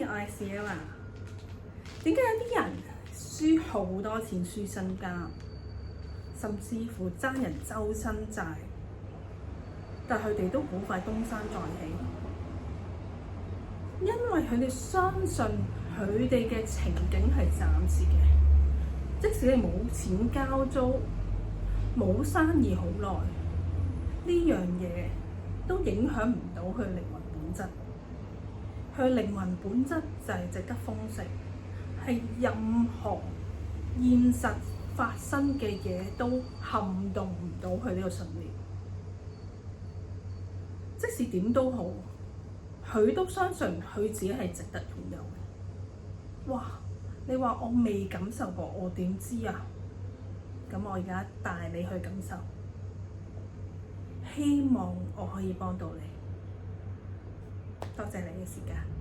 我係 Sierra。點解有啲人輸好多錢、輸身家，甚至乎爭人周身債，但佢哋都好快東山再起？因為佢哋相信佢哋嘅情景係暫時嘅，即使你冇錢交租、冇生意好耐，呢樣嘢都影響唔到佢靈魂本質。佢靈魂本質就係值得豐盛，係任何現實發生嘅嘢都撼動唔到佢呢個信念。即使點都好，佢都相信佢自己係值得擁有嘅。哇！你話我未感受過，我點知啊？咁我而家帶你去感受，希望我可以幫到你。多謝你嘅時間。